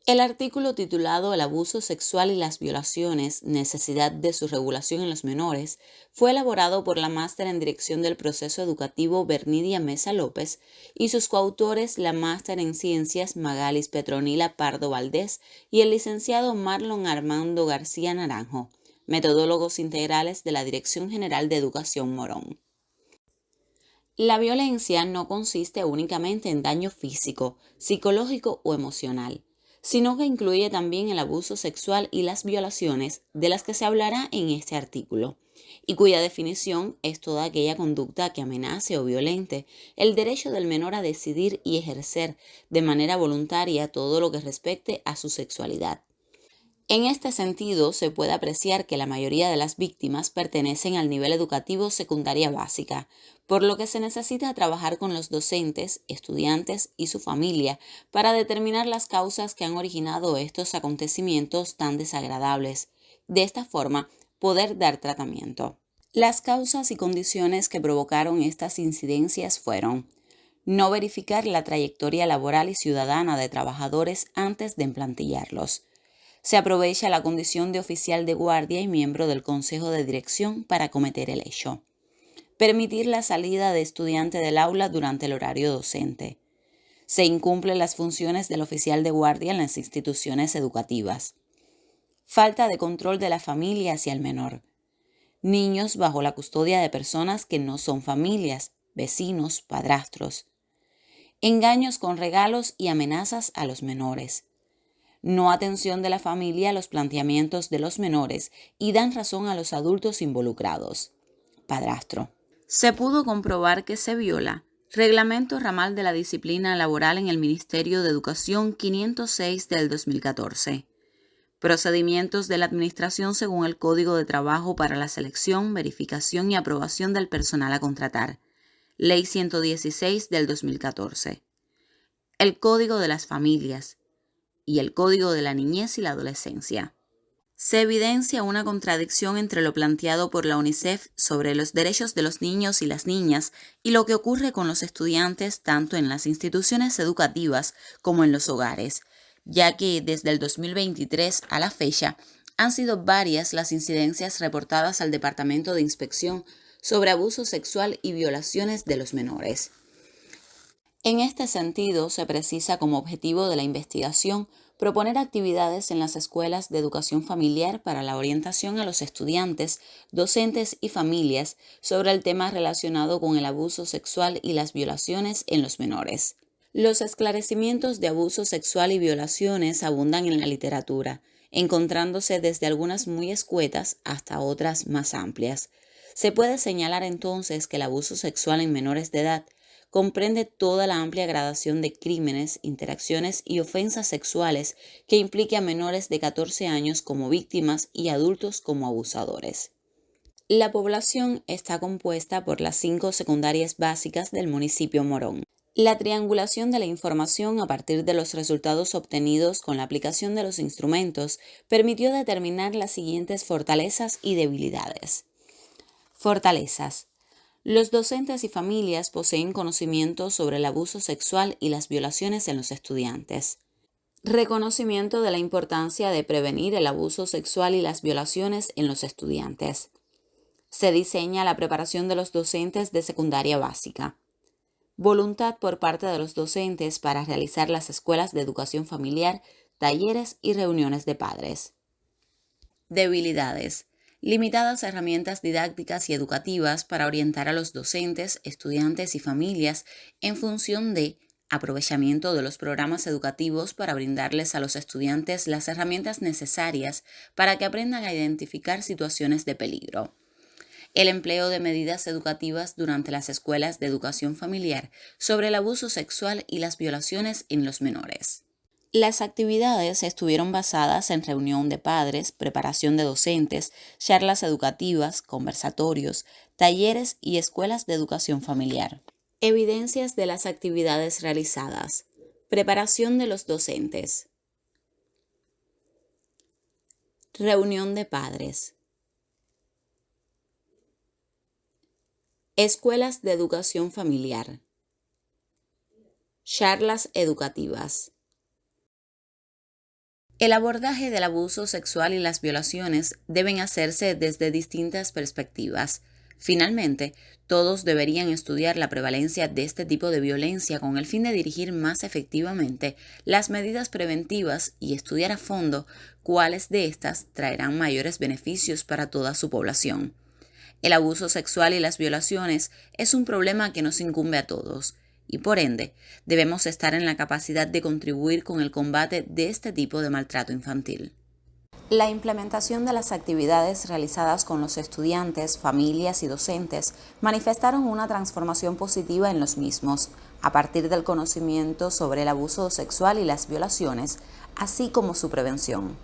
El artículo titulado El abuso sexual y las violaciones, necesidad de su regulación en los menores, fue elaborado por la máster en Dirección del Proceso Educativo Bernidia Mesa López y sus coautores la máster en Ciencias Magalis Petronila Pardo Valdés y el licenciado Marlon Armando García Naranjo, metodólogos integrales de la Dirección General de Educación Morón. La violencia no consiste únicamente en daño físico, psicológico o emocional, sino que incluye también el abuso sexual y las violaciones de las que se hablará en este artículo, y cuya definición es toda aquella conducta que amenace o violente el derecho del menor a decidir y ejercer de manera voluntaria todo lo que respecte a su sexualidad. En este sentido, se puede apreciar que la mayoría de las víctimas pertenecen al nivel educativo secundaria básica, por lo que se necesita trabajar con los docentes, estudiantes y su familia para determinar las causas que han originado estos acontecimientos tan desagradables. De esta forma, poder dar tratamiento. Las causas y condiciones que provocaron estas incidencias fueron: no verificar la trayectoria laboral y ciudadana de trabajadores antes de emplantillarlos. Se aprovecha la condición de oficial de guardia y miembro del consejo de dirección para cometer el hecho. Permitir la salida de estudiante del aula durante el horario docente. Se incumplen las funciones del oficial de guardia en las instituciones educativas. Falta de control de la familia hacia el menor. Niños bajo la custodia de personas que no son familias, vecinos, padrastros. Engaños con regalos y amenazas a los menores. No atención de la familia a los planteamientos de los menores y dan razón a los adultos involucrados. Padrastro. Se pudo comprobar que se viola Reglamento Ramal de la Disciplina Laboral en el Ministerio de Educación 506 del 2014. Procedimientos de la Administración según el Código de Trabajo para la selección, verificación y aprobación del personal a contratar. Ley 116 del 2014. El Código de las Familias y el Código de la Niñez y la Adolescencia. Se evidencia una contradicción entre lo planteado por la UNICEF sobre los derechos de los niños y las niñas y lo que ocurre con los estudiantes tanto en las instituciones educativas como en los hogares, ya que desde el 2023 a la fecha han sido varias las incidencias reportadas al Departamento de Inspección sobre abuso sexual y violaciones de los menores. En este sentido, se precisa como objetivo de la investigación proponer actividades en las escuelas de educación familiar para la orientación a los estudiantes, docentes y familias sobre el tema relacionado con el abuso sexual y las violaciones en los menores. Los esclarecimientos de abuso sexual y violaciones abundan en la literatura, encontrándose desde algunas muy escuetas hasta otras más amplias. Se puede señalar entonces que el abuso sexual en menores de edad comprende toda la amplia gradación de crímenes, interacciones y ofensas sexuales que implique a menores de 14 años como víctimas y adultos como abusadores. La población está compuesta por las 5 secundarias básicas del municipio Morón. La triangulación de la información a partir de los resultados obtenidos con la aplicación de los instrumentos permitió determinar las siguientes fortalezas y debilidades. Fortalezas. Los docentes y familias poseen conocimiento sobre el abuso sexual y las violaciones en los estudiantes. Reconocimiento de la importancia de prevenir el abuso sexual y las violaciones en los estudiantes. Se diseña la preparación de los docentes de secundaria básica. Voluntad por parte de los docentes para realizar las escuelas de educación familiar, talleres y reuniones de padres. Debilidades. Limitadas herramientas didácticas y educativas para orientar a los docentes, estudiantes y familias en función de aprovechamiento de los programas educativos para brindarles a los estudiantes las herramientas necesarias para que aprendan a identificar situaciones de peligro. El empleo de medidas educativas durante las escuelas de educación familiar sobre el abuso sexual y las violaciones en los menores. Las actividades estuvieron basadas en reunión de padres, preparación de docentes, charlas educativas, conversatorios, talleres y escuelas de educación familiar. Evidencias de las actividades realizadas. Preparación de los docentes. Reunión de padres. Escuelas de educación familiar. Charlas educativas. El abordaje del abuso sexual y las violaciones deben hacerse desde distintas perspectivas. Finalmente, todos deberían estudiar la prevalencia de este tipo de violencia con el fin de dirigir más efectivamente las medidas preventivas y estudiar a fondo cuáles de estas traerán mayores beneficios para toda su población. El abuso sexual y las violaciones es un problema que nos incumbe a todos y por ende debemos estar en la capacidad de contribuir con el combate de este tipo de maltrato infantil. La implementación de las actividades realizadas con los estudiantes, familias y docentes manifestaron una transformación positiva en los mismos, a partir del conocimiento sobre el abuso sexual y las violaciones, así como su prevención.